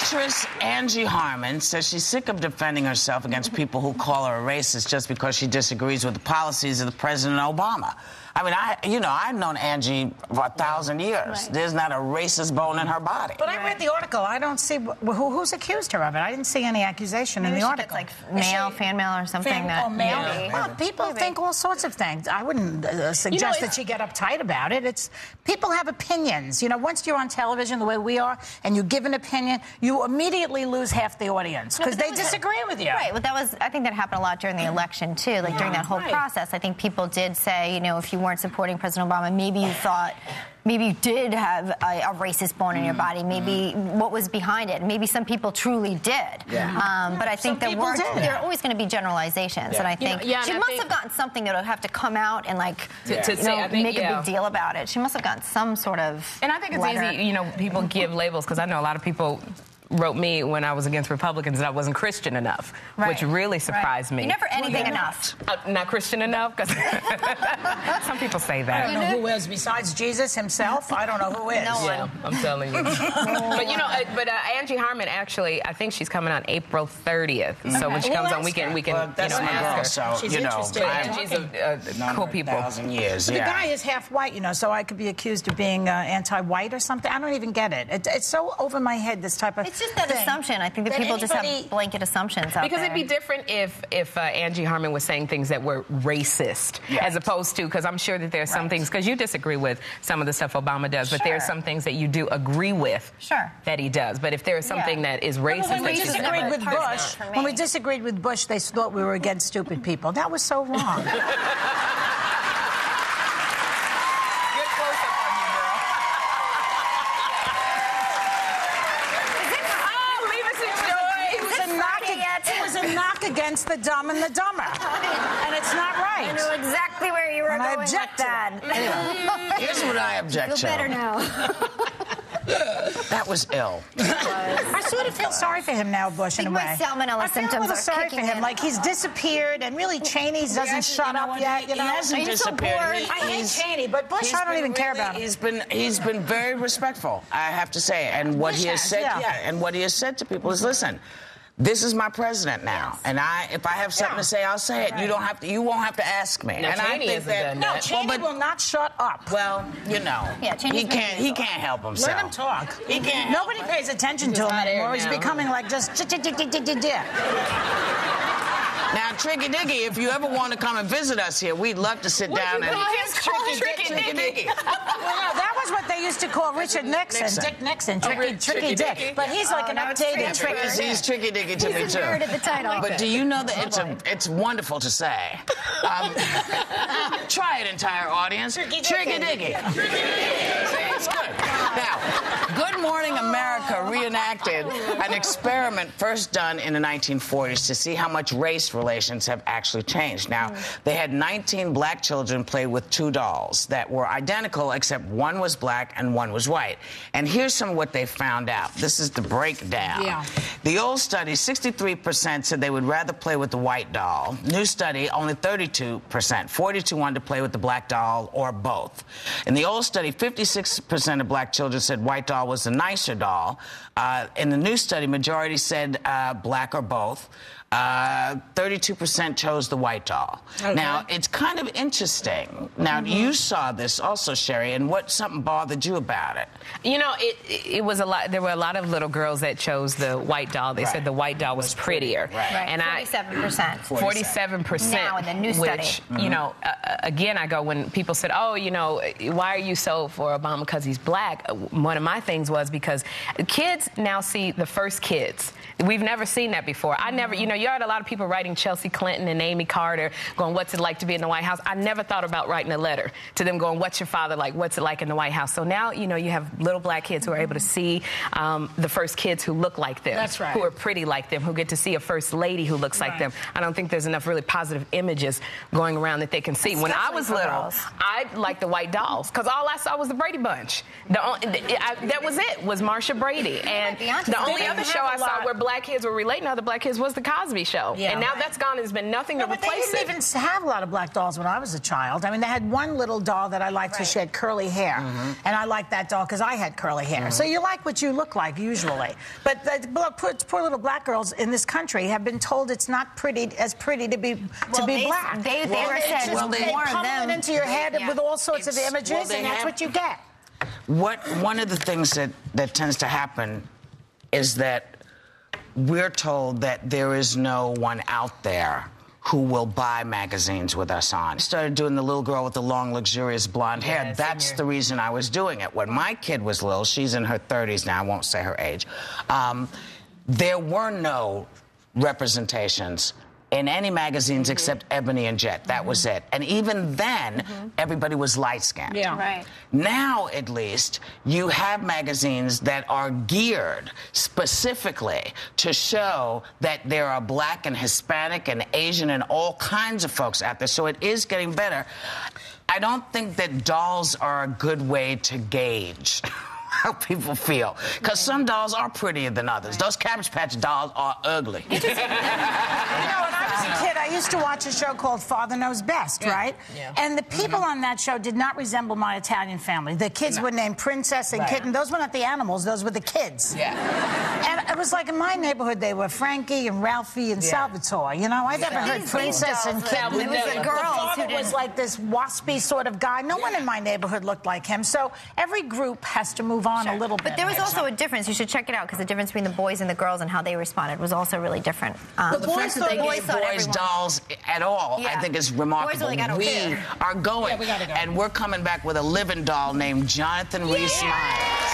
Actress Angie Harmon says she's sick of defending herself against people who call her a racist just because she disagrees with the policies of the President Obama. I mean, I've known Angie for 1,000 years. Right. There's not a racist bone in her body. But I read the article. I don't see who's accused her of it. I didn't see any accusation in the article. It's like fan mail or something. Well, people think all sorts of things. I wouldn't suggest that she get uptight about it. People have opinions. You know, once you're on television the way we are, and you give an opinion, you immediately lose half the audience because they disagree with you. Right. Well, I think that happened a lot during the election too. Like during that whole process, I think people did say, you know, if you weren't supporting President Obama, maybe you thought, maybe you did have a racist bone in your body. Maybe what was behind it. Maybe some people truly did. Yeah. But I think there are always going to be Yeah. generalizations, and I think she must have gotten something that would have to come out and like make a big deal about it. She must have gotten some sort of. And I think it's easy. You know, people give labels because I know a lot of people wrote me when I was against Republicans that I wasn't Christian enough, which really surprised me. You're never anything enough. Not Christian enough? Because some people say that. I don't know who is besides Jesus himself. I don't know who is. No one. Yeah, I'm telling you. But you know, Angie Harmon actually, I think she's coming on April 30th. So when she comes on, we can that's my girl. So she's interested. Angie's cool people. 1,000 years. The guy is half white, you know, so I could be accused of being anti-white or something. I don't even get it. It's so over my head, this type of. It's just that assumption. I think that people just have blanket assumptions out because there. it'd be different if Angie Harmon was saying things that were racist, as opposed to, because I'm sure that there are some things, because you disagree with some of the stuff Obama does, but there are some things that you do agree with that he does. But if there is something that is racist, when we disagreed with Bush, they thought we were against stupid people. That was so wrong. Knock against the dumb and the dumber. And it's not right. I know exactly where you were going with that. Anyway, here's what I object to. Feel better now. That was ill. I sort of feel sorry for him now, Bush, in a way. My salmonella symptoms I feel a little sorry for him. Like, he's disappeared, and really Cheney doesn't shut up yet, you know? He hasn't disappeared. I hate Cheney, but Bush, I don't even care about him. He's been very respectful, I have to say. And what he has said, and what he has said to people is, listen, this is my president now, and if I have something to say, I'll say it. You don't have to. You won't have to ask me. Now, and Cheney I think that Cheney will not shut up. Well, you know, he can't help himself. Let him talk. He can't. Nobody pays attention to him anymore. He's becoming like just. Now, Tricky Dicky, if you ever want to come and visit us here, we'd love to sit down and. Tricky Dicky. Well, no, that was what they used to call Richard Nixon. Dick Nixon, Tricky Dick. But he's like an updated Tricky Dick. He's Tricky Dicky to me too. The title. But do you know that it's wonderful to say? Try it, entire audience. Tricky Dicky. It's good. Now, Good Morning America reenacted an experiment first done in the 1940s to see how much race relations have actually changed. Now, they had 19 black children play with two dolls that were identical, except one was black and one was white. And here's some of what they found out. This is the breakdown. Yeah. The old study, 63% said they would rather play with the white doll. New study, only 32%. 42 wanted to play with the black doll or both. In the old study, 56% of black children said white doll was the nicer doll. In the new study, majority said black or both. 32% chose the white doll. Okay. Now, it's kind of interesting. Now, you saw this also, Sherry, and something bothered you about it? You know, it was a lot. There were a lot of little girls that chose the white doll. They said the white doll was prettier. Right. And 47%. 47%. Now in the new study. Which, you know, again, I go, when people said, oh, you know, why are you so for Obama because he's black? One of my things was because kids now see the first kids. We've never seen that before. I never, you know, you heard a lot of people writing Chelsea Clinton and Amy Carter going, what's it like to be in the White House? I never thought about writing a letter to them going, what's your father like? What's it like in the White House? So now, you know, you have little black kids who are able to see the first kids who look like them. That's right. Who are pretty like them, who get to see a first lady who looks like them. I don't think there's enough really positive images going around that they can see. When I was little, I liked the white dolls because all I saw was the Brady Bunch. That was it, was Marsha Brady. And the only other show I saw where black kids were relating to other black kids was the Cosby Cosby Show. Yeah. And now that's gone. There's been nothing to But they replace didn't even have a lot of black dolls when I was a child. I mean, they had one little doll that I liked because she had curly hair. And I liked that doll because I had curly hair. So you like what you look like, usually. But the poor little black girls in this country have been told it's not as pretty to be black. They were said they more of pummel them. it into your head with all sorts of images, and that's what you get. One of the things that tends to happen is that we're told that there is no one out there who will buy magazines with us on. I started doing the little girl with the long, luxurious blonde hair. That's the reason I was doing it. When my kid was little, she's in her 30s now, I won't say her age, there were no representations in any magazines except Ebony and Jet. That was it. And even then, everybody was light-skinned. Yeah. Right. Now, at least, you have magazines that are geared specifically to show that there are black and Hispanic and Asian and all kinds of folks out there. So it is getting better. I don't think that dolls are a good way to gauge how people feel, because some dolls are prettier than others. Those Cabbage Patch dolls are ugly. You know, when I was a kid, I used to watch a show called Father Knows Best, right? Yeah. And the people on that show did not resemble my Italian family. The kids were named Princess and Kitten. Those were not the animals, those were the kids. Yeah. And it was like in my neighborhood, they were Frankie and Ralphie and Salvatore. You know, I never heard Princess and Kitten. It was the girls who was like this waspy sort of guy. No one in my neighborhood looked like him. So every group has to move on a little bit. But there was also a difference. You should check it out, because the difference between the boys and the girls and how they responded was also really different. Well, the fact that they gave boys dolls at all, I think, is remarkable. Boys are like, we are going, and we're coming back with a living doll named Jonathan Rhys-Meyers.